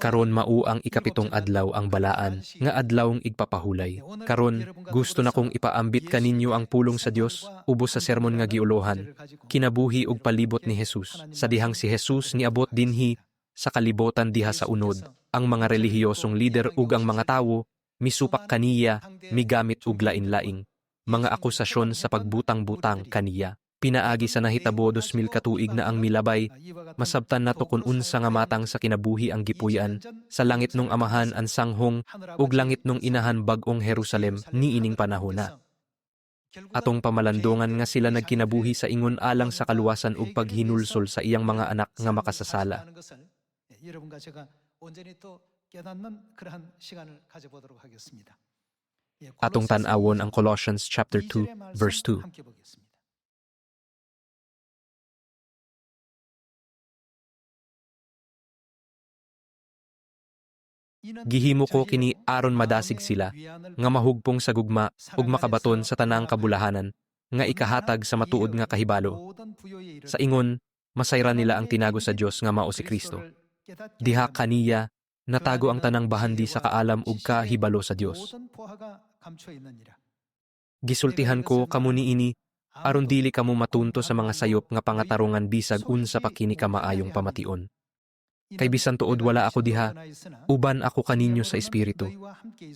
Karon mao ang ikapitong adlaw ang balaan, nga adlawng igpapahulay. Karon, gusto na kong ipaambit kaninyo ang pulong sa Dios, ubos sa sermon nga giulohan. Kinabuhi ug palibot ni Jesus. Sa dihang si Jesus niabot dinhi, sa kalibotan diha sa unod, ang mga relihiyosong lider ug ang mga tawo, misupak kaniya, migamit ug lain-laing mga akusasyon sa pagbutang-butang kaniya. Pinaagi sa nahitabo 2000 katuig na ang milabay, masabtan nato kun unsa nga matang sa kinabuhi ang gipuy-an, sa langit nung amahan ang sanghong, ug langit nung inahan bag-ong Jerusalem niining panahona. Atong pamalandongan nga sila nagkinabuhi sa ingon alang sa kaluwasan ug paghinulsol sa iyang mga anak nga makasasala. Atong tan-awon ang Colossians chapter 2 verse 2. Gihimo ko kini aron madasig sila, nga mahugpong sa gugma ug makabaton sa tanang kabulahanan, nga ikahatag sa matuod nga kahibalo. Sa ingon, masayra nila ang tinago sa Dios nga mao si Kristo. Diha kaniya, natago ang tanang bahandi sa kaalam ug kahibalo sa Dios. Gisultihan ko kamo niini, aron dili kamo matunto sa mga sayop nga pangatarungan bisag unsa pa kini ka maayong pamation. Kay bisan tuod wala ako diha, uban ako kaninyo sa espiritu.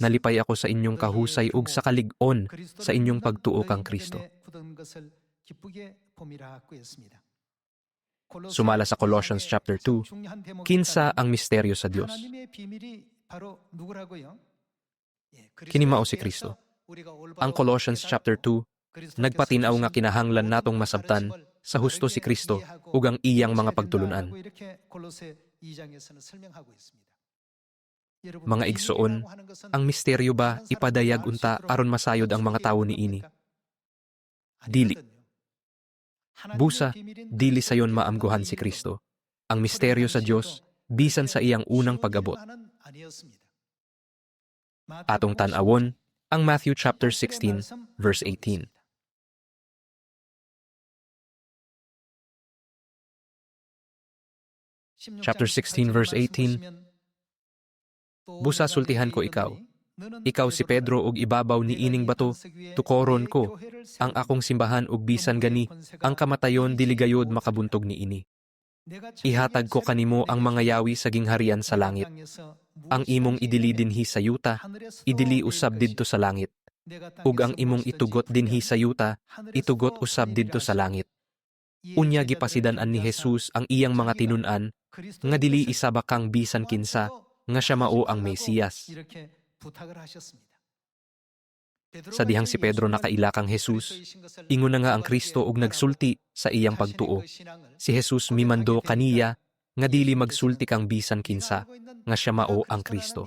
Nalipay ako sa inyong kahusay ug sa kalig-on sa inyong pagtuo kang Kristo. Sumala sa Colossians chapter 2, kinsa ang misteryo sa Dios. Kini mao si Kristo. Ang Colossians chapter 2 nagpatinaw nga kinahanglan natong masabtan sa husto si Kristo ug ang iyang mga pagtulunan. Mga igsoon, ang misteryo ba ipadayag unta aron masayod ang mga tawo niini? Dili. Busa, dili sayon maamguhan si Kristo. Ang misteryo sa Dios bisan sa iyang unang pag-abot. Atong tan-awon ang Matthew chapter 16 verse 18. Chapter 16 verse 18. Busa sultihan ko ikaw. Ikaw si Pedro ug ibabaw ni ining bato, tukoron ko ang akong simbahan ug bisan gani ang kamatayon dili gayud makabuntog ni ini. Ihatag ko kanimo ang mga yawi sa gingharian sa langit. Ang imong idili dinhi sa yuta, idili usab didto sa langit. Ug ang imong itugot dinhi sa yuta, itugot usab didto sa langit. Unya gipasidan-an ni Jesus ang iyang mga tinun-an nga dili isaba kang bisan kinsa nga siya mao ang Mesiyas. Sa dihang si Pedro nakaila kang Jesus, ingon na nga ang Kristo ug nagsulti sa iyang pagtuo. Si Jesus mimando kaniya nga dili magsulti kang bisan kinsa nga siya mao ang Kristo.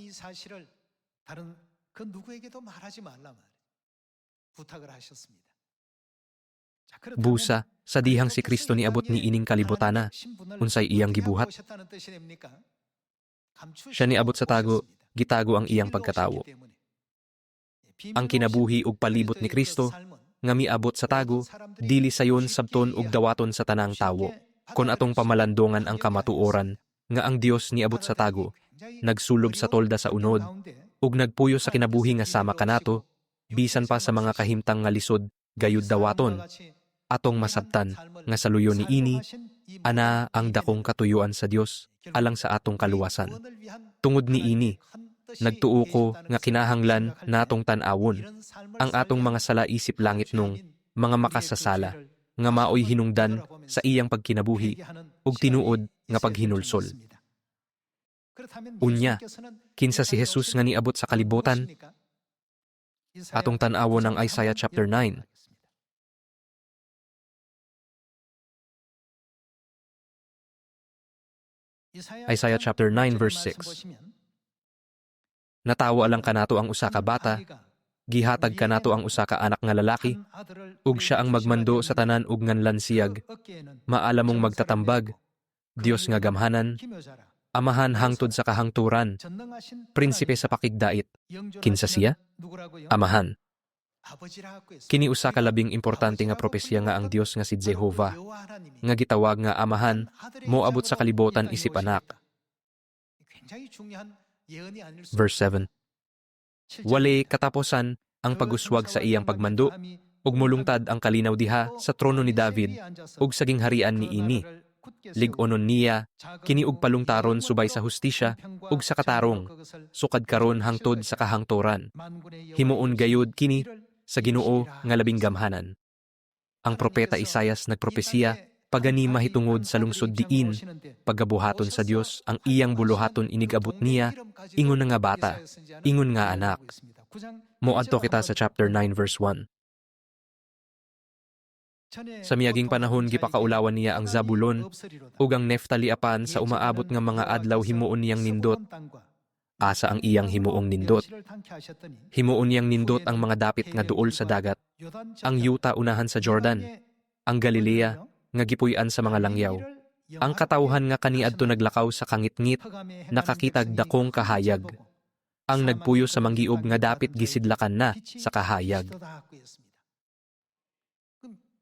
Busa, sa dihang si Kristo niabot ni ining kalibutana, unsay iyang gibuhat? Siya niabot sa tago, gitago ang iyang pagkatawo. Ang kinabuhi ug palibot ni Kristo, nga miabot sa tago, dili sayon sabton ug dawaton sa tanang tawo. Kon atong pamalandongan ang kamatuoran, nga ang Dios niabot sa tago, nagsulob sa tolda sa unod, ug nagpuyo sa kinabuhi nga sama kanato, bisan pa sa mga kahimtang nga lisod, gayud dawaton. Atong masabtan nga sa luyo ni ini, ana ang dakong katuyuan sa Dios alang sa atong kaluwasan. Tungod ni ini, nagtuo ko nga kinahanglan natong tan-awon ang atong mga sala-isip langit nung mga makasasala nga maoy hinungdan sa iyang pagkinabuhi ug tinuod nga paghinulsol. Unya, kinsa si Jesus nga niabot sa kalibutan? Atong tan-awon ang Isaiah chapter 9. Isaiah chapter 9 verse 6. Natawa lang kanato ang usa ka bata, gihatag kanato ang usa ka anak nga lalaki, ug siya ang magmando sa tanan ug nganlan siyag. Maala mong magtatambag, Dios nga gamhanan, amahan hangtod sa kahangturan, prinsipe sa pakigdait. Kinsa siya? Amahan. Kini usa ka labing importante nga propesya nga ang Dios nga si Jehovah, nga gitawag nga amahan, moabot sa kalibotan isip anak. Verse 7. Wali katapusan ang paguswag sa iyang pagmando, ug mulungtad ang kalinaw diha sa trono ni David, ug saging harian ni ini. Lig-onon niya, kini ug palungtaron subay sa hustisya, ug sa katarong, sukad karon hangtod sa kahangturan. Himuon gayud kini sa Ginoo nga labing gamhanan. Ang propeta Isaias nagpropesiya, pagani mahitungod sa lungsod diin, paggabuhaton sa Dios, ang iyang buluhaton inigabot niya, ingon nga bata, ingon nga anak. Moadto kita sa chapter 9 verse 1. Sa miaging panahon gipakaulawan niya ang Zabulon ug ang Neftali apan sa umaabot nga mga adlaw himuon niyang nindot. Asa ang iyang himuong nindot. Himuon niyang nindot ang mga dapit nga duol sa dagat, ang yuta unahan sa Jordan, ang Galilea nga gipuy-an sa mga langyaw. Ang katawhan nga kaniadto naglakaw sa kangitngit, nakakitag dakong kahayag. Ang nagpuyo sa manggiob nga dapit gisidlakan na sa kahayag.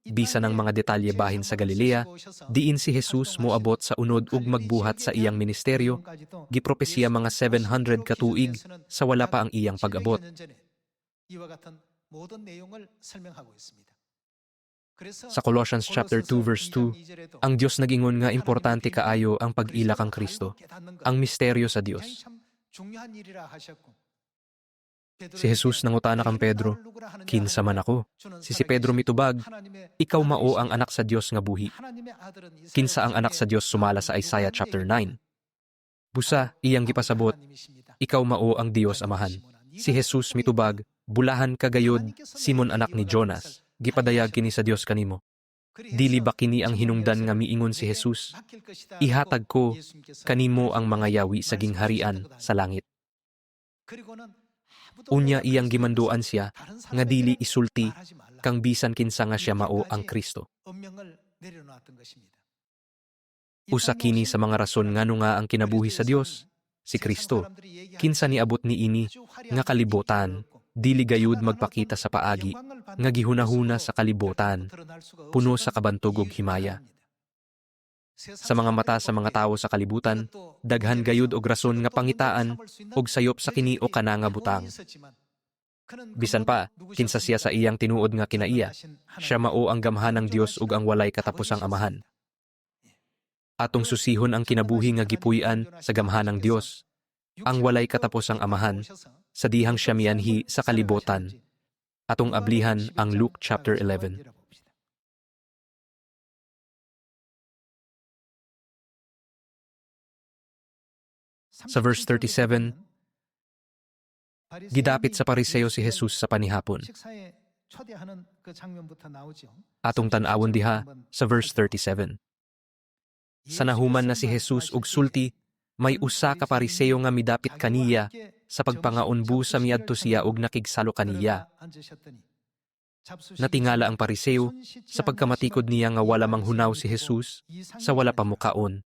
Bisa ng mga detalye bahin sa Galilea, diin si Jesus moabot sa unod ug magbuhat sa iyang ministeryo, gipropesiya mga 700 katuig sa wala pa ang iyang pag-abot. Sa Colossians chapter 2 verse 2, ang Dios nagingon nga importante kaayo ang pag-ila kang Kristo, ang misteryo sa Dios. Si Jesus nangutana kang Pedro, kinsa man ako? Si Pedro mitubag, ikaw mao ang anak sa Dios nga buhi. Kinsa ang anak sa Dios sumala sa Isaiah chapter 9. Busa, iyang gipasabot, ikaw mao ang Dios amahan. Si Jesus mitubag, bulahan kagayod, Simon anak ni Jonas, gipadayag kini sa Dios kanimo. Dili ba kini ang hinungdan nga miingon si Jesus? Ihatag ko kanimo ang mga yawi sa gingharian sa langit. Unya iyang gimanduan siya nga dili isulti kang bisan kinsa nga siya mao ang Kristo. Usa kini sa mga rason ngano nga ang kinabuhi sa Dios, si Kristo. Kinsa niabot ni ini nga kalibutan, dili gayud magpakita sa paagi nga gihunahuna sa kalibutan, puno sa kabantog ug himaya. Sa mga mata sa mga tawo sa kalibutan, daghan gayud og rason nga pangitaan og sayop sa kini o kana nga butang. Bisan pa, kinsa siya sa iyang tinuod nga kinaiya, siya mao ang gamhanang Dios ug ang walay katapusang amahan. Atong susihon ang kinabuhi nga gipuy-an sa gamhanang Dios, ang walay katapusang amahan, sa dihang siya mianhi sa kalibutan. Atong ablihan ang Luke chapter 11. Sa verse 37, gidapit sa Pariseo si Jesus sa panihapon. Atong tan-awon diha sa verse 37. Sa nahuman na si Jesus ug sulti, may usa ka Pariseo nga midapit kaniya sa pagpangaunbu sa miadto siya ug nakigsalo kaniya. Natingala ang Pariseo sa pagkamatikod niya nga wala manghunaw si Jesus sa wala pamukaon.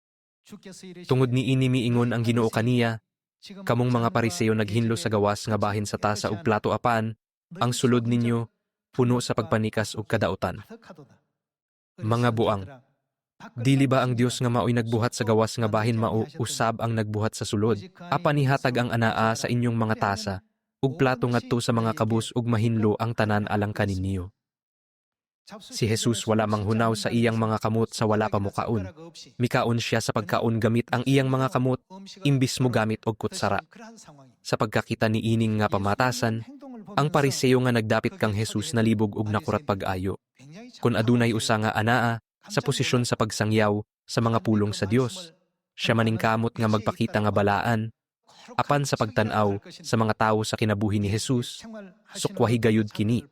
Tungod ni ini miingon ang Ginoo kaniya, kamong mga Pariseo naghinlo sa gawas nga bahin sa tasa ug plato apan, ang sulod ninyo puno sa pagpanikas ug kadautan. Mga buang, dili ba ang Dios nga maoy nagbuhat sa gawas nga bahin mao usab ang nagbuhat sa sulod? Apan ihatag ang anaa sa inyong mga tasa ug plato ngadto sa mga kabus ug mahinlo ang tanan alang kaninyo. Si Jesus wala manghunaw sa iyang mga kamot sa wala pamukaon. Mikaon siya sa pagkaon gamit ang iyang mga kamot, imbis mo gamit og kutsara. Sa pagkakita ni ining nga pamatasan, ang Pariseo nga nagdapit kang Jesus nalibog og nakurat pag-ayo. Kun adunay usa nga anaa sa posisyon sa pagsangyaw sa mga pulong sa Dios, siya maningkamot nga magpakita nga balaan. Apan sa pagtan-aw sa mga tawo sa kinabuhi ni Jesus, sukwahi gayud kini.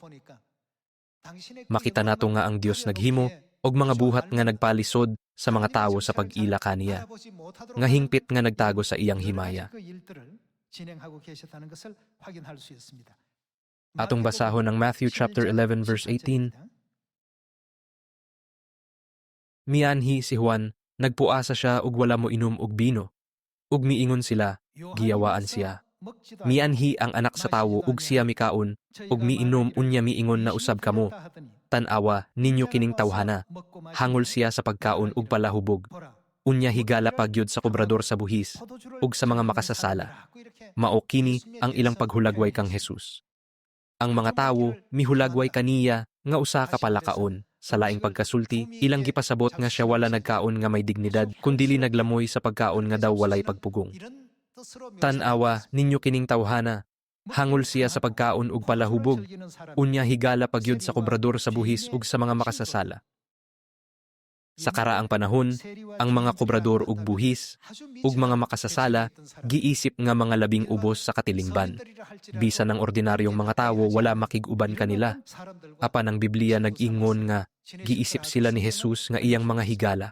Makita nato nga ang Dios naghimo og mga buhat nga nagpalisod sa mga tawo sa pag-ila kaniya, nga hingpit nga nagtago sa iyang himaya. Atong basahon ang Matthew chapter 11 verse 18. Mianhi si Juan, nagpuasa siya ug wala mo inom og bino, ug miingon sila, giyawaan siya. Mianhi ang anak sa tawo ug siya mikaon, ug miinom unya miingon na usab kamo. Tan-awa ninyo kining tawhana, hangol siya sa pagkaon ug palahubog. Unya higala pagyud sa kobrador sa buhis, ug sa mga makasasala. Mao kini ang ilang paghulagway kang Jesus. Ang mga tawo mihulagway kaniya nga usa ka palakaon. Sa laing pagkasulti, ilang gipasabot nga siya wala nagkaon nga may dignidad, kundili naglamoy sa pagkaon nga daw walay pagpugong. Tan-awa ninyo kining tawhana, hangol siya sa pagkaon ug palahubog, unya higala pagyud sa kobrador sa buhis ug sa mga makasasala. Sa karaang panahon, ang mga kobrador ug buhis ug mga makasasala giisip nga mga labing ubos sa katilingban. Bisan ng ordinaryong mga tawo wala makig-uban kanila. Apan ang Biblia nag-ingon nga giisip sila ni Jesus nga iyang mga higala.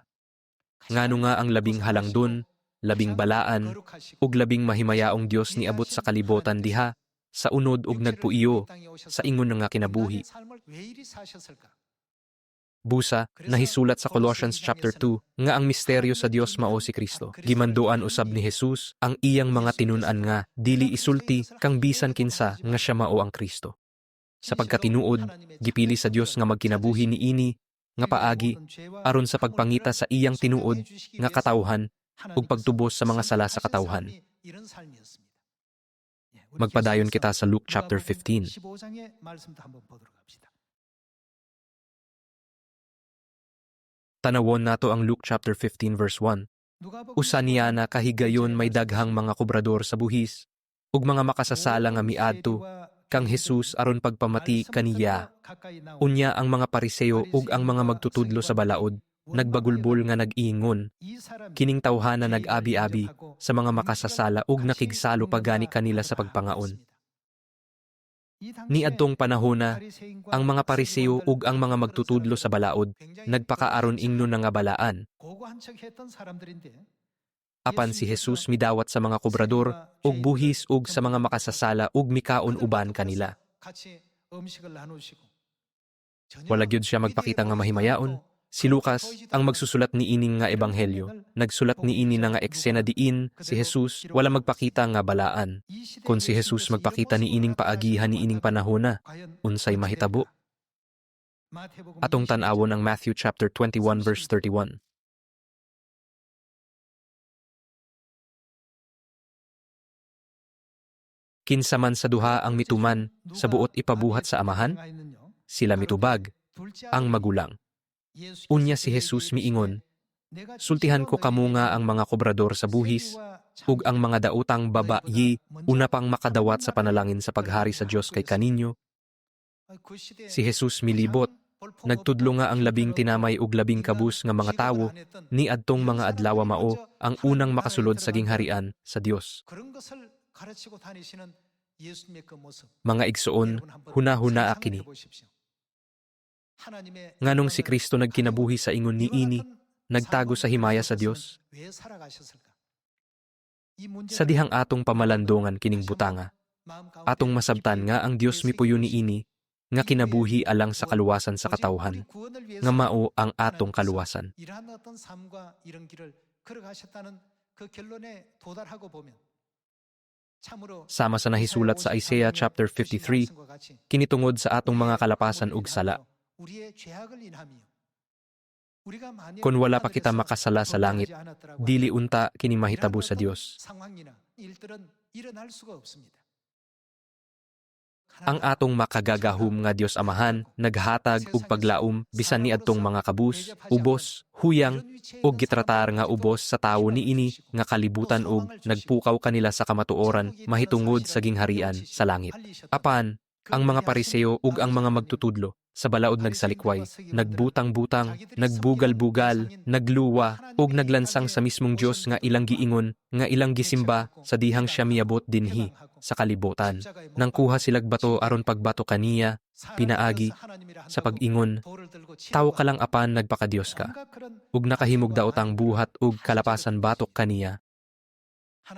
Ngano nga ang labing halangdon, labing balaan ug labing mahimayaong Dios niabot sa kalibotan diha sa unod ug nagpuiyo sa ingon nga kinabuhi. Busa, nahisulat sa Colossians chapter 2 nga ang misteryo sa Dios mao si Kristo. Gimanduan usab ni Jesus ang iyang mga tinun-an nga dili isulti kang bisan kinsa nga siya mao ang Kristo. Sa pagkatinuod, gipili sa Dios nga magkinabuhi niini nga paagi aron sa pagpangita sa iyang tinuod nga katawhan ug pagtubos sa mga sala sa katawhan. Magpadayon kita sa Luke chapter 15. Tanawon nato ang Luke chapter 15 verse 1. Usa niya na kahigayon may daghang mga kobrador sa buhis ug mga makasasala nga miadto kang Jesus aron pagpamati kaniya. Unya ang mga Pariseo ug ang mga magtutudlo sa balaod nagbagulbol nga nag-iingon. Kining tawhana nag-abi-abi sa mga makasasala ug nakigsalo pagani kanila sa pagpangaon. Niadtong panahona, ang mga Pariseo ug ang mga magtutudlo sa balaod nagpakaaron ingnon nga balaan. Apan si Jesus midawat sa mga kobrador ug buhis ug sa mga makasasala ug mikaon uban kanila. Wala gyud siya magpakita nga mahimayaon. Si Lucas, ang magsusulat ni ining nga ebanghelyo, nagsulat ni ini na nga eksena diin si Jesus wala magpakita nga balaan. Kung si Jesus magpakita ni ining paagihan ni ining panahona, unsay mahitabo? Atong tan-awon ang Matthew chapter 21 verse 31. Kinsa man sa duha ang mituman sa buot ipabuhat sa amahan, sila mitubag, ang magulang. Unya si Jesus miingon, sultihan ko kamo nga ang mga kobrador sa buhis ug ang mga daotang babayi una pang makadawat sa panalangin sa paghari sa Dios kay kaninyo. Si Jesus milibot, nagtudlo nga ang labing tinamay ug labing kabus nga mga tawo ni adtong mga adlaw mao ang unang makasulod sa gingharian sa Dios. Mga igsoon, huna-hunaa kini. Nganong si Kristo nagkinabuhi sa ingon niini, nagtago sa himaya sa Dios? Sa dihang atong pamalandongan kining butanga, atong masabtan nga ang Dios mipuyo niini, nga kinabuhi alang sa kaluwasan sa katawhan, nga mao ang atong kaluwasan. Sama sa nahisulat sa Isaiah chapter 53, kinitungod sa atong mga kalapasan ug sala. Kung wala pa kita makasala sa langit, dili unta kini mahitabo sa Dios. Ang atong makagagahom nga Dios Amahan naghatag og paglaom bisan ni adtong mga kabus, ubos, huyang ug gitratar nga ubos sa tawo niini nga kalibutan ug nagpukaw kanila sa kamatuoran mahitungod sa gingharian sa langit. Apan ang mga Pariseo ug ang mga magtutudlo sa balaod nagsalikway, nagbutang-butang, nagbugal-bugal, nagluwa, ug naglansang sa mismong Dios nga ilang giingon, nga ilang gisimba sa dihang siya miabot dinhi sa kalibutan. Nang kuha silag bato aron pagbato kaniya, pinaagi, sa pag-ingon, tawo ka lang apan nagpakadiyos ka, ug nakahimog daotang buhat ug kalapasan batok kaniya.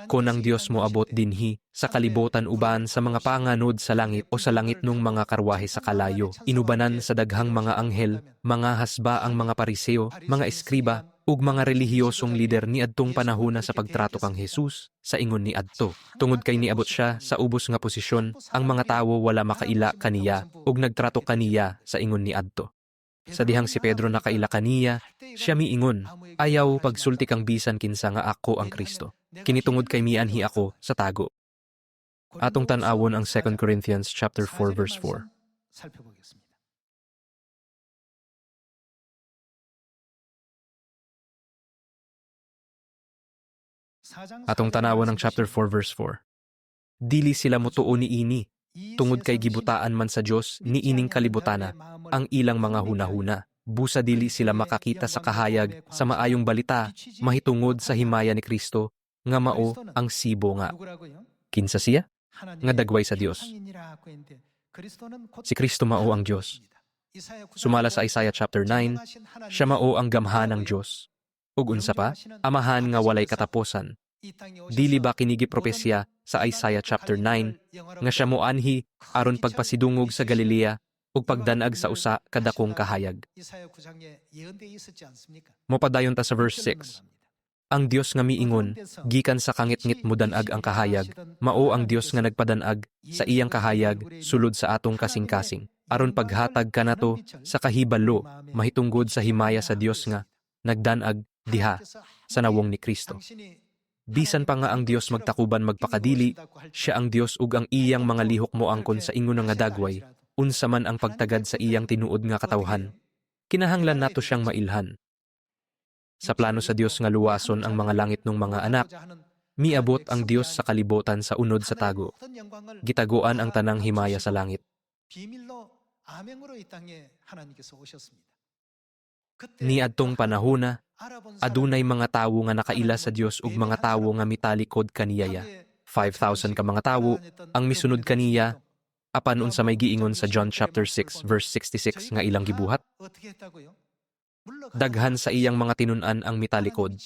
Kon ang Dios mo abot dinhi sa kalibutan uban sa mga panganod sa langit o sa langit nung mga karwahe sa kalayo, inubanan sa daghang mga anghel, mga hasba ang mga Pariseo, mga eskriba, ug mga relihiyosong lider ni adtong panahona sa pagtrato kang Jesus sa ingon ni adto. Tungod kay niabot siya sa ubos nga posisyon, ang mga tawo wala makaila kaniya ug nagtrato kaniya sa ingon ni adto. Sa dihang si Pedro nakaila kaniya, siya miingon, ayaw pagsulti kang bisan kinsa nga ako ang Kristo. Kinitungod kay mianhi ako sa tago. Atong tan-awon ang 2 Corinthians chapter 4 verse 4. Atong tanawon ang chapter 4 verse 4. Dili sila motuo ni ini, tungod kay gibutaan man sa Dios ni ining kalibutana, ang ilang mga hunahuna. Busa dili sila makakita sa kahayag sa maayong balita, mahitungod sa himaya ni Kristo, nga mao ang sibo nga. Kinsa siya? Nga dagway sa Dios. Si Kristo mao ang Dios. Sumala sa Isaiah chapter 9, siya mao ang gamhan ng Dios. Ug unsa pa, amahan nga walay kataposan. Dili ba kinigi propesya sa Isaiah chapter 9 nga siya moanhi aron pagpasidungog sa Galilea ug pagdanag sa usa kadakong kahayag. Mopadayon ta sa verse 6. Ang Dios nga miingon, gikan sa kangitngit modanag ang kahayag, mao ang Dios nga nagpadanag sa iyang kahayag sulod sa atong kasing-kasing, aron paghatag kanato sa kahibalo mahitungod sa himaya sa Dios nga nagdanag diha sa nawong ni Kristo. Bisan pa nga ang Dios magtakuban magpakadili, siya ang Dios ug ang iyang mga lihok moangkon sa ingon nga dagway, unsa man ang pagtagad sa iyang tinuod nga katawhan. Kinahanglan nato siyang mailhan. Sa plano sa Dios nga luwason ang mga langit ng mga anak, miabot ang Dios sa kalibutan sa unod sa tago. Gitaguan ang tanang himaya sa langit. Niadtong panahona, adunay mga tawo nga nakaila sa Dios ug mga tawo nga mitalikod kaniyaya. 5,000 ka mga tawo ang misunod kaniya, apan unsa may giingon sa John chapter 6 verse 66 nga ilang gibuhat. Daghan sa iyang mga tinun-an ang mitalikod.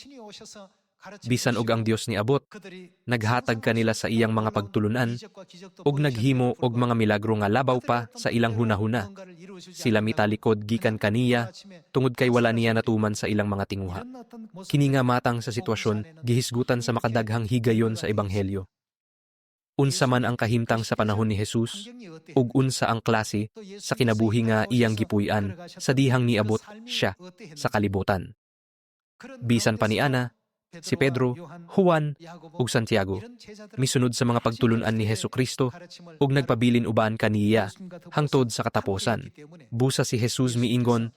Bisan og ang Dios ni abot, naghatag kanila sa iyang mga pagtulunan ug naghimo og mga milagro nga labaw pa sa ilang hunahuna. Sila mitalikod gikan kaniya tungod kay wala niya natuman sa ilang mga tinguha. Kini nga matang sa sitwasyon gihisgutan sa makadaghang higayon sa ebanghelyo. Unsa man ang kahimtang sa panahon ni Jesus ug unsa ang klase sa kinabuhi nga iyang gipuy-an sa dihang niabot siya sa kalibutan. Bisan pa ni Ana, si Pedro, Juan, ug Santiago, misunod sa mga pagtulunan ni Hesukristo ug nagpabilin uban kaniya hangtod sa katapusan. Busa si Jesus miingon,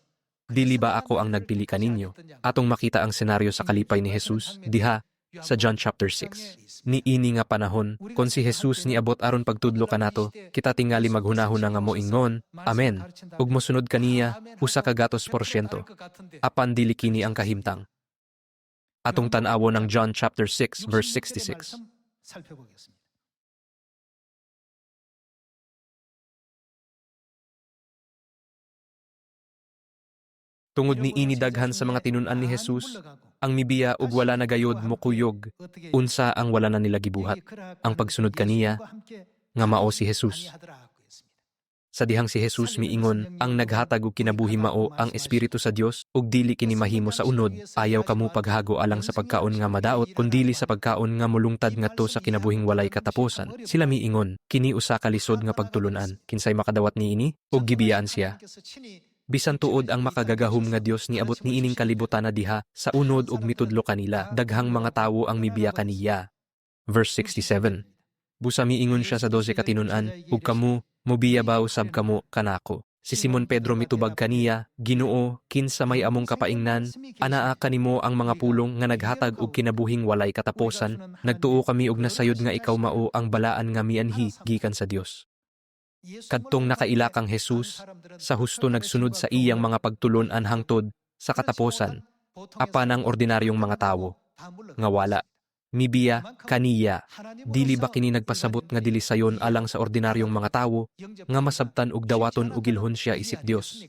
dili ba ako ang nagpili kaninyo? Atong makita ang senaryo sa kalipay ni Jesus diha sa John chapter 6. Niini nga panahon, kon si Jesus niabot aron pagtudlo kanato, kita tingali maghunahuna nga moingon, Amen, ug mosunod kaniya usa ka 100%. Apan dili kini ang kahimtang. Atong tan-awon ng John chapter 6 verse 66. Tungod ni ini daghan sa mga tinun-an ni Jesus, ang mibiya ug wala na gayod mokuyog, unsa ang wala na nila gibuhat, ang pagsunod kaniya nga mao si Jesus. Sa dihang si Jesus miingon, ang naghatag og kinabuhi mao ang Espiritu sa Dios ug dili kini mahimo sa unod, ayaw kamo paghago alang sa pagkaon nga madaot kundi sa pagkaon nga mulungtad ngadto sa kinabuhing walay katapusan. Sila miingon, kini usa ka lisod nga pagtulunan, kinsay makadawat niini ug gibiyaan siya. Bisan tuod ang makagagahom nga Dios niabot niining kalibutan na diha sa unod ug mitudlo kanila, daghang mga tawo ang mibiya kaniya. Verse 67. Busa miingon siya sa 12 katinun-an, ug kamo mobiya ba usab kamo kanako. Si Simon Pedro mitubag kaniya, Ginoo, kinsa may among kapaingnan, anaa kanimo ang mga pulong nga naghatag og kinabuhing walay kataposan, nagtuo kami og nasayod nga ikaw mao ang balaan nga mianhi gikan sa Dios. Kadtong nakaila kang Jesus, sa husto nagsunod sa iyang mga pagtulon-an hangtod sa kataposan, apan ang ordinaryong mga tawo nga wala. Mibiya, kaniya, dili ba kini nagpasabot nga dili sayon alang sa ordinaryong mga tawo, nga masabtan og dawaton og ilhon siya isip Dios.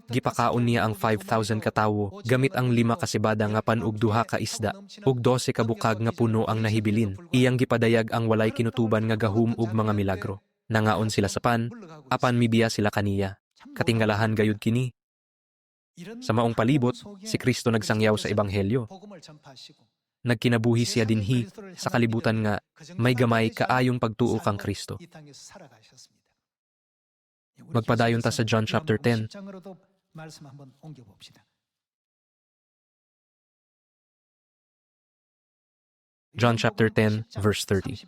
Gipakaon niya ang 5,000 katawo gamit ang 5 kasibada nga pan ug 2 ka isda, ug 12 ka bukag nga puno ang nahibilin. Iyang gipadayag ang walay kinutuban nga gahum ug mga milagro. Nangaon sila sa pan, apan mibiya sila kaniya. Katingalahan gayud kini. Sa maong palibot, si Kristo nagsangyaw sa ebanghelyo. Nagkinabuhi siya dinhi sa kalibutan nga may gamay kaayong pagtuo kang Kristo. Magpadayon ta sa John chapter 10. John chapter 10, verse 30.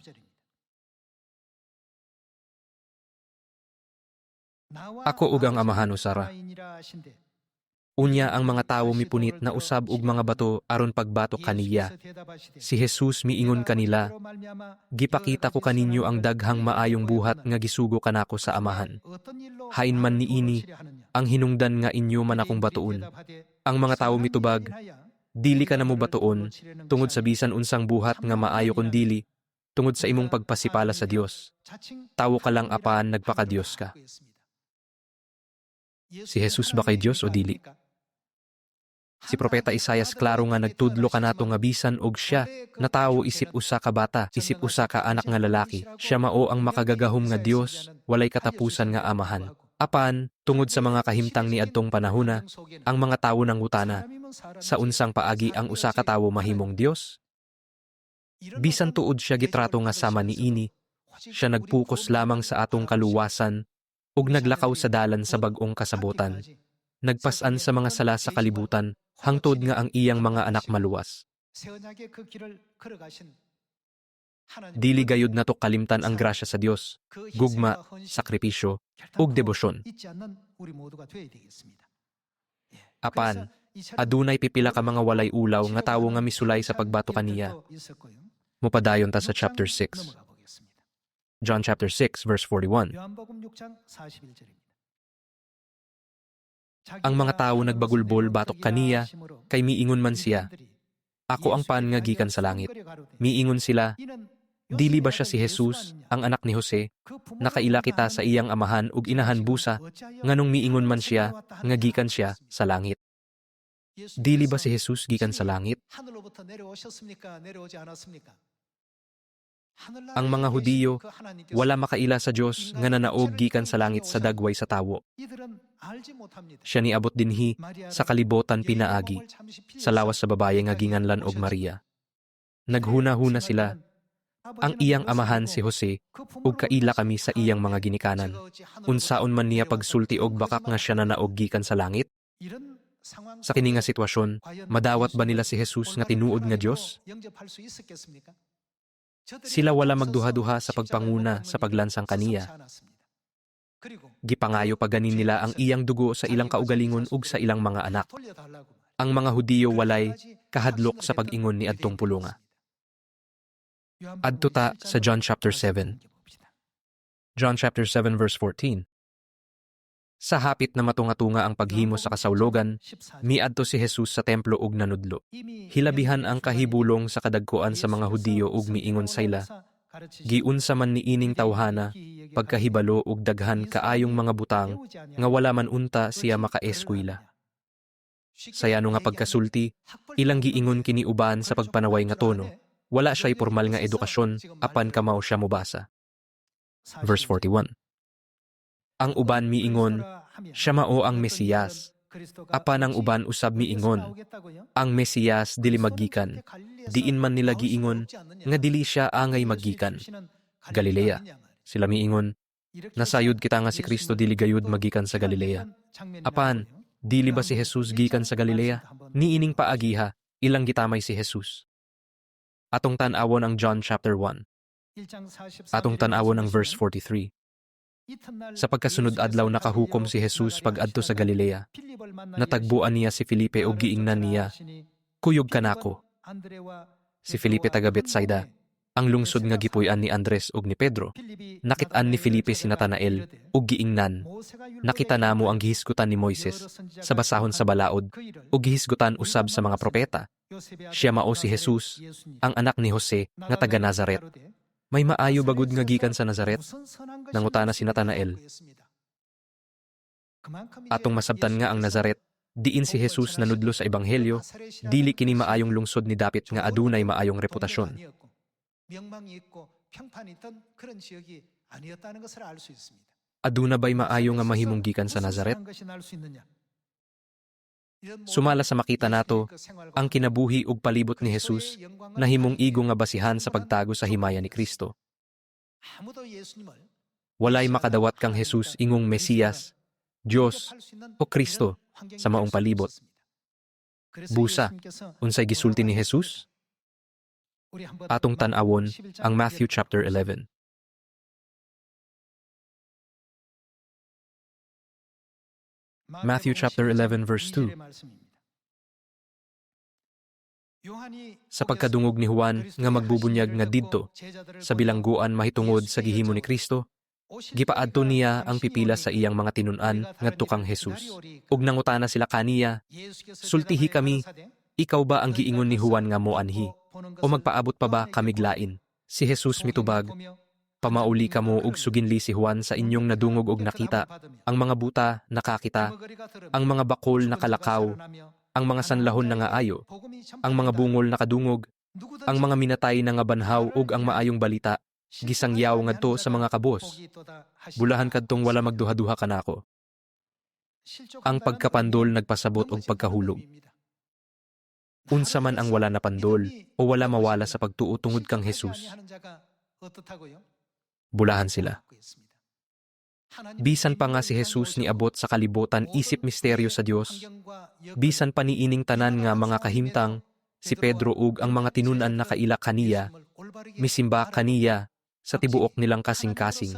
Ako ug ang amahan usara. Unya ang mga tawo mipunit na usab ug mga bato aron pagbatok kaniya. Si Jesus miingon kanila, gipakita ko kaninyo ang daghang maayong buhat nga gisugo kanako sa amahan. Hain man niini, ang hinungdan nga inyo man akong batuon. Ang mga tawo mitubag, dili ka na mo batuon, tungod sa bisan unsang buhat nga maayo kon dili, tungod sa imong pagpasipala sa Dios. Tawo ka lang apan nagpaka-Dios ka. Si Jesus ba kay Dios o dili? Si Propeta Isaias klaro nga nagtudlo kanato nga bisan og siya na tawo isip usa ka bata, isip usa ka anak nga lalaki. Siya mao ang makagagahom nga Dios, walay katapusan nga amahan. Apan, tungod sa mga kahimtang ni adtong panahona, ang mga tawo nangutana, sa unsang paagi ang usa ka tawo mahimong Dios? Bisan tuod siya gitrato nga sama niini, siya nagpukos lamang sa atong kaluwasan ug naglakaw sa dalan sa bag-ong kasabotan. Nagpasan sa mga sala sa kalibutan, hangtod nga ang iyang mga anak maluwas. Dili gayud nato kalimtan ang grasya sa Dios, gugma, sakripisyo, ug debosyon. Apan, adunay pipila ka mga walay ulaw nga tawo nga misulay sa pagbato kaniya. Mupadayon ta sa chapter 6. John chapter 6 verse 41. Ang mga tawo nagbagulbol batok kaniya, kay miingon man siya, ako ang paan nga gikan sa langit. Miingon sila, dili ba siya si Jesus, ang anak ni Jose, nakaila kita sa iyang amahan ug inahan busa, nganong miingon man siya, nga gikan siya sa langit. Dili ba si Jesus gikan sa langit? Ang mga Hudiyo, wala makaila sa Dios nga nanaog gikan sa langit sa dagway sa tawo. Siya niabot dinhi sa kalibotan pinaagi, sa lawas sa babaye nga ginganlan og Maria. Naghuna-huna sila, ang iyang amahan si Jose, ug kaila kami sa iyang mga ginikanan. Unsaon man niya pagsulti og bakak nga siya nanaog gikan sa langit? Sa kini nga sitwasyon, madawat ba nila si Jesus nga tinuod nga Dios? Sila wala magduha-duha sa pagpanguna sa paglansang kaniya. Gipangayo pa ganin nila ang iyang dugo sa ilang kaugalingon ug sa ilang mga anak. Ang mga Hudiyo walay kahadlok sa pag-ingon ni adtong pulonga. Adto ta sa John chapter 7. John chapter 7 verse 14. Sa hapit na matunga-tunga ang paghimo sa kasawlogan, miadto si Jesus sa templo ug nanudlo. Hilabihan ang kahibulong sa kadagkuan sa mga Hudiyo ug miingon sayla, giunsa man niining tawhana, pagkahibalo ug daghan kaayong mga butang, nga wala man unta siya makaeskwela. Sayano nga pagkasulti, ilang giingon kini uban sa pagpanaway nga tono, wala siya'y formal nga edukasyon, apan kamao siya mobasa. Verse 41. Ang uban miingon, siya mao ang Mesiyas. Apan ang uban usab miingon, ang Mesiyas dili maggikan. Diin man nila giingon, nga dili siya angay maggikan. Galilea. Sila miingon, nasayod kita nga si Kristo dili gayud maggikan sa Galilea. Apan, dili ba si Jesus gikan sa Galilea? Niining paagiha, ilang gitamay si Jesus. Atong tan-awon ang John chapter 1. Atong tan-awon ang verse 43. Sa pagkasunod adlaw nakahukom si Jesus pag-adto sa Galilea. Natagbuan niya si Felipe ug giingnan niya, kuyog kanako. Si Felipe taga Betsaida, ang lungsod nga gipuy-an ni Andres ug ni Pedro. Nakit-an ni Felipe si Natanael ug giingnan, nakita namo ang gihisgutan ni Moises sa basahon sa balaod ug gihisgutan usab sa mga propeta. Siya mao si Jesus, ang anak ni Jose nga taga Nazaret. May maayo bagud nga gikan sa Nazaret? Nangutana si Natanael. Atong masabtan nga ang Nazaret, diin si Jesus nanudlo sa ebanghelyo, dili kini maayong lungsod ni dapit nga adunay maayong reputasyon. Aduna ba'y maayo nga mahimong gikan sa Nazaret? Sumala sa makita nato, ang kinabuhi ug palibot ni Jesus nahimong igo nga basihan sa pagtago sa himaya ni Kristo. walay makadawat kang Jesus ingong Mesiyas, Diyos o Kristo sa maong palibot. Busa, unsay gisulti ni Jesus? Atong tan-awon ang Matthew chapter 11. Matthew chapter 11 verse 2. Sa pagkadungog ni Juan nga magbubunyag nga didto sa bilangguan mahitungod sa gihimo ni Kristo, gipaadto niya ang pipila sa iyang mga tinun-an ngadto kang Jesus. Ug nangutana sila kaniya, sultihi kami, ikaw ba ang giingon ni Juan nga moanhi? O magpaabot pa ba kamiglain? Si Jesus mitubag, pamauli kamo ug suginli si Juan sa inyong nadungog ug nakita, ang mga buta nakakita, ang mga bakol nakalakaw, ang mga sanlahon na nga ayo, ang mga bungol nakadungog, ang mga minatay na nga banhaw ug ang maayong balita, gisangyaw ngadto sa mga kabos. Bulahan kadtong wala magduha-duha kanako. Ang pagkapandol nagpasabot og pagkahulog. Unsa man ang wala na pandol o wala mawala sa pagtuo tungod kang Jesus, bulahan sila. Bisan pa nga si Jesus niabot sa kalibutan isip misteryo sa Dios, bisan pa niining tanan nga mga kahimtang, si Pedro ug ang mga tinunan na kaila kaniya, misimba kaniya sa tibuok nilang kasing-kasing,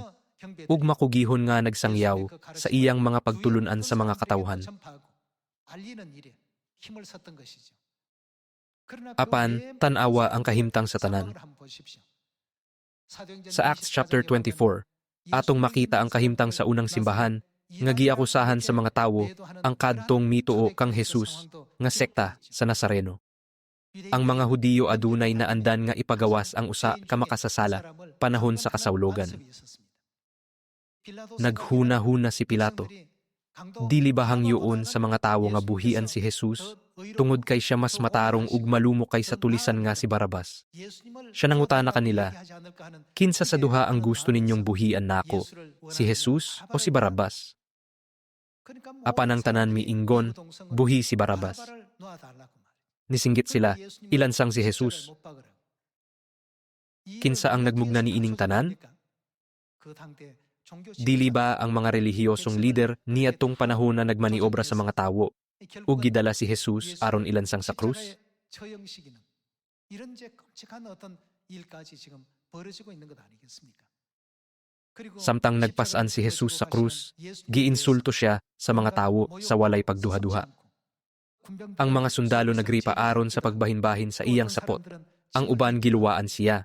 ug makugihon nga nagsangyaw sa iyang mga pagtulunan sa mga katawhan. Apan, tanawa ang kahimtang sa tanan. Sa Acts chapter 24, atong makita ang kahimtang sa unang simbahan, nga giakusahan sa mga tawo ang kadtong mituo kang Jesus, nga sekta sa Nazareno. Ang mga Hudiyo adunay na andan nga ipagawas ang usa ka makasasala panahon sa kasawlogan. Naghuna-huna si Pilato. Dili ba hangyoon sa mga tawo nga buhian si Jesus, tungod kay siya mas matarong ug malumok kaysa tulisan nga si Barabas. Siya nangutana kanila, kinsa sa duha ang gusto ninyong buhian nako, si Jesus o si Barabas? Apan ang tanan miinggon, buhi si Barabas. Nisinggit sila, ilansang si Jesus. Kinsa ang nagmugna ni ining tanan? Dili ba ang mga relihiyosong lider niadtong panahon na nagmaniobra sa mga tawo ug gidala si Jesus aron ilansang sa krus? Samtang nagpasan si Jesus sa krus, giinsulto siya sa mga tawo sa walay pagduha-duha. Ang mga sundalo nagripa aron sa pagbahin-bahin sa iyang sapot. Ang uban giluwaan siya.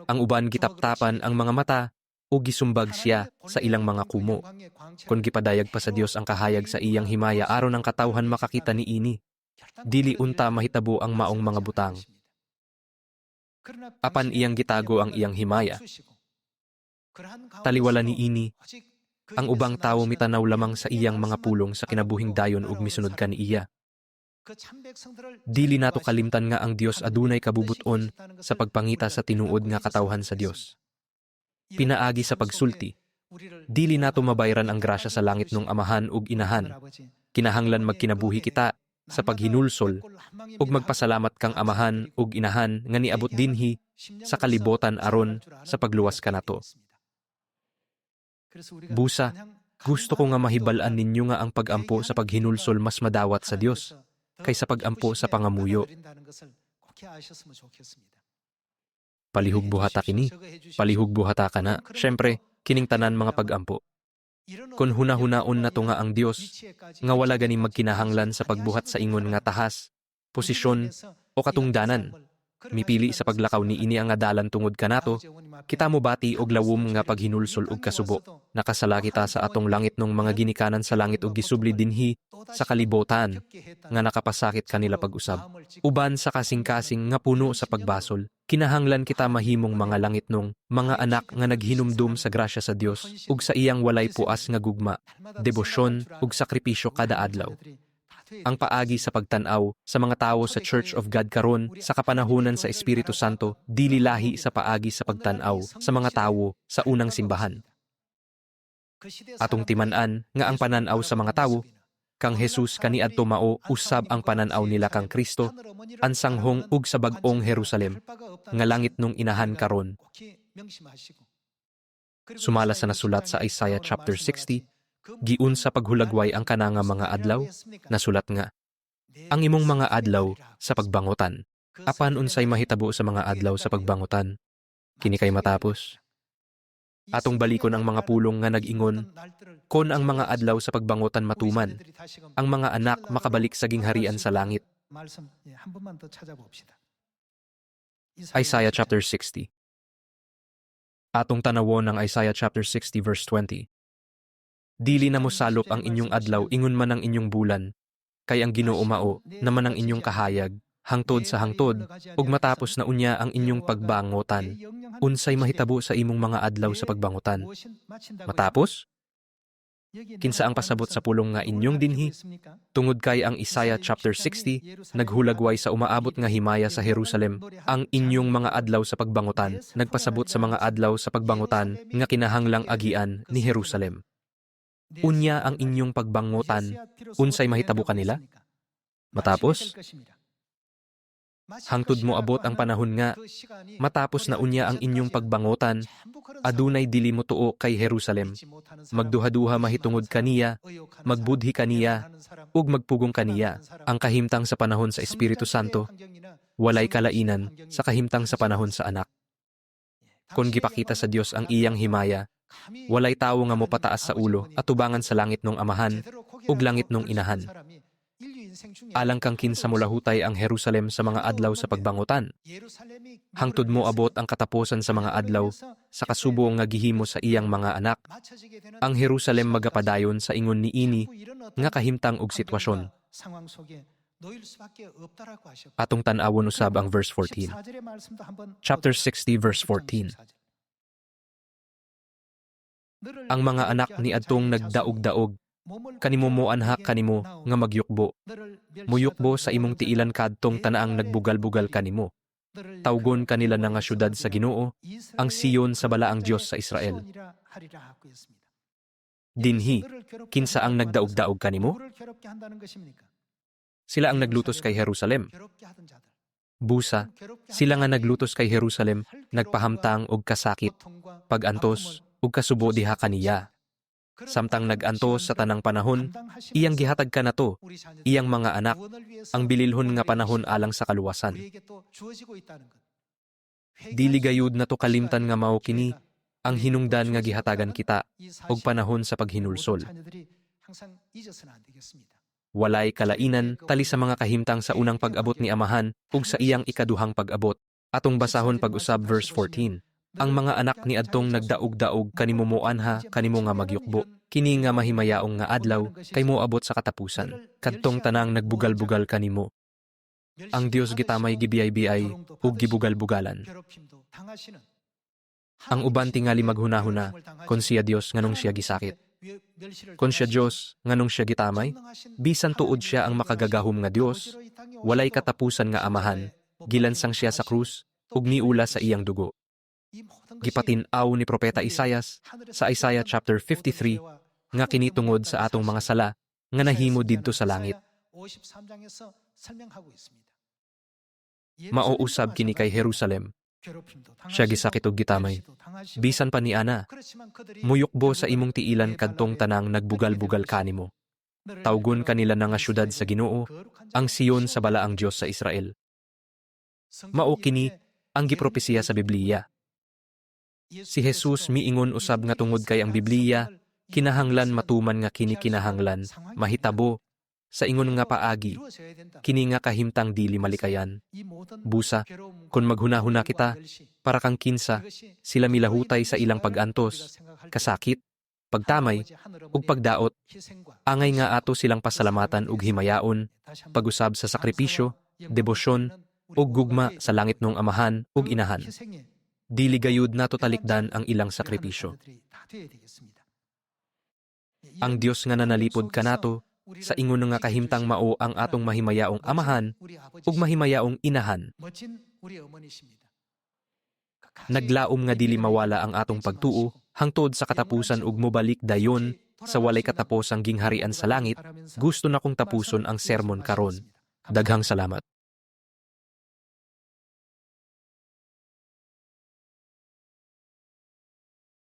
Ang uban gitaptapan ang mga mata o gisumbag siya sa ilang mga kumo. Kung gipadayag pa sa Dios ang kahayag sa iyang himaya aron ang katawhan makakita ni ini, dili unta mahitabo ang maong mga butang. Apan iyang gitago ang iyang himaya. Taliwala ni ini, ang ubang tawo mitanaw lamang sa iyang mga pulong sa kinabuhing dayon ug misunod kan iya. Dili nato kalimtan nga ang Dios adunay kabubuton sa pagpangita sa tinuod nga katawhan sa Dios. Pinaagi sa pagsulti, dili nato mabayran ang grasya sa langit nung amahan ug inahan. Kinahanglan magkinabuhi kita sa paghinulsol ug magpasalamat kang amahan ug inahan nga niabot dinhi sa kalibotan aron sa pagluwas kanato. Busa, gusto ko nga mahibal-an ninyo nga ang pag-ampo sa paghinulsol mas madawat sa Dios kaysa pag-ampo sa pangamuyo. Palihug buhata kini, palihug buhata ka na. Siyempre, kining tanan mga pag-ampo. Kung huna-hunaon na to nga ang Dios, nga wala gani magkinahanglan sa pagbuhat sa ingon nga tahas, posisyon o katungdanan, mipili sa paglakaw ni ini ang adalan tungod kanato, kita mo bati og lawom nga paghinulsol og kasubo. Nakasala kita sa atong langit nung mga ginikanan sa langit og gisubli dinhi sa kalibotan nga nakapasakit kanila pag-usab. Uban sa kasing-kasing nga puno sa pagbasol, kinahanglan kita mahimong mga langit nung mga anak nga naghinumdum sa grasya sa Dios ug sa iyang walay puas nga gugma, debosyon ug sakripisyo kada adlaw. Ang paagi sa pagtanaw sa mga tawo sa Church of God karon sa kapanahunan sa Espiritu Santo dili lahi sa paagi sa pagtanaw sa mga tawo sa unang simbahan. Atong timan-an nga ang pananaw sa mga tawo kang Jesus kaniadto mao usab ang pananaw nila kang Kristo ansanghong ug sa bag-ong Jerusalem nga langit nung inahan karon. Sumala sa nasulat sa Isaiah chapter 60, giun sa paghulagway ang kananga mga adlaw, nasulat nga, ang imong mga adlaw sa pagbangutan. Apan unsay mahitabo sa mga adlaw sa pagbangutan? Kini kay matapos. Atong balikon ang mga pulong nga nag-ingon, kon ang mga adlaw sa pagbangutan matuman, ang mga anak makabalik sa gingharian sa langit. Isaiah chapter 60. Atong tanawon ang Isaiah chapter 60 verse 20. Dili na mo salop ang inyong adlaw ingon man ang inyong bulan, kay ang Ginoo mao naman ang inyong kahayag, hangtod sa hangtod, ug matapos na unya ang inyong pagbangutan. Unsay mahitabo sa imong mga adlaw sa pagbangutan? Matapos? Kinsa ang pasabot sa pulong nga inyong dinhi? Tungod kay ang Isaiah chapter 60, naghulagway sa umaabot nga himaya sa Jerusalem, ang inyong mga adlaw sa pagbangutan, nagpasabot sa mga adlaw sa pagbangutan nga kinahanglang agian ni Jerusalem. Unya ang inyong pagbangutan, unsay mahitabo kanila? Matapos? Hangtod mo abot ang panahon nga, matapos na unya ang inyong pagbangutan, adunay dili mo tuo kay Jerusalem. Magduha-duha mahitungod kaniya, magbudhi kaniya, ug magpugong kaniya. Ang kahimtang sa panahon sa Espiritu Santo, walay kalainan sa kahimtang sa panahon sa anak. Kung gipakita sa Dios ang iyang himaya, walay tawo nga mopataas sa ulo at tubangan sa langit nung amahan, ug langit nung inahan. Alang kang kinsa mo lahutay ang Jerusalem sa mga adlaw sa pagbangutan. Hangtod mo abot ang katapusan sa mga adlaw sa kasubo nga gihimo sa iyang mga anak. Ang Jerusalem magapadayon sa ingon niini nga kahimtang og sitwasyon. Atong tan-awon usab ang verse 14. Chapter 60 verse 14. Ang mga anak ni adtong nagdaog-daog, kanimo mo anha kanimo nga magyukbo. Muyukbo sa imong tiilan kadtong tanaang nagbugal-bugal kanimo. Tawgon kanila na nga syudad sa Ginoo, ang Siyon sa balaang Dios sa Israel. Dinhi, kinsa ang nagdaog-daog kanimo? Sila ang naglutos kay Jerusalem. Busa, sila nga naglutos kay Jerusalem, nagpahamtang og kasakit, pagantos, ug kasubo diha kaniya. Samtang nag-antos sa tanang panahon, iyang gihatag ka na to, iyang mga anak, ang bililhon nga panahon alang sa kaluwasan. Dili gayud na to kalimtan nga mao kini, ang hinungdan nga gihatagan kita, og panahon sa paghinulsol. Walay kalainan tali sa mga kahimtang sa unang pag-abot ni Amahan, ug sa iyang ikaduhang pag-abot. Atong basahon pag-usab verse 14. Ang mga anak ni adtong nagdaog-daog kanimo mo anha kanimo nga magyukbo. Kini nga mahimayaong nga adlaw kay moabot sa katapusan. Kadtong tanang nagbugal-bugal kanimo. Ang Dios gitamay gibiyay-biyay ug gibugal-bugalan. Ang uban tingali maghunahuna kon siya Dios nganong siya gisakit. Kon siya Dios nganong siya gitamay, bisan tuod siya ang makagagahom nga Dios, walay katapusan nga amahan, gilansang siya sa krus ug niula sa iyang dugo. Gipatin-aw ni Propeta Isaias sa Isaiah chapter 53 nga kinitungod sa atong mga sala nga nahimo didto sa langit. Mauusab kini kay Jerusalem. Siya gisakit og gitamay. Bisan pa ni ana, muyukbo sa imong tiilan kadtong tanang nagbugal-bugal kanimo. Tawgon kanila na nga syudad sa Ginoo, ang Siyon sa balaang Dios sa Israel. Mao kini ang gipropesiya sa Biblia. Si Jesus miingon usab nga tungod kay ang Biblia, kinahanglan matuman nga kini kinahanglan, mahitabo, sa ingon nga paagi, kini nga kahimtang dili malikayan. Busa, kung maghunahuna kita, para kang kinsa, sila milahutay sa ilang pag-antos, kasakit, pagtamay, ug pagdaot, angay nga ato silang pasalamatan ug himayaon, pag-usab sa sakripisyo, debosyon, ug gugma sa langit nung amahan ug inahan. Dili gayud nato talikdan ang ilang sakripisyo. Ang Dios nga nanalipod kanato sa ingon nga kahimtang mao ang atong mahimayaong amahan ug mahimayaong inahan. Naglaom nga dili mawala ang atong pagtuo hangtod sa katapusan ug mobalik dayon sa walay katapos ang gingharian sa langit. Gusto na kong tapuson ang sermon karon. Daghang salamat.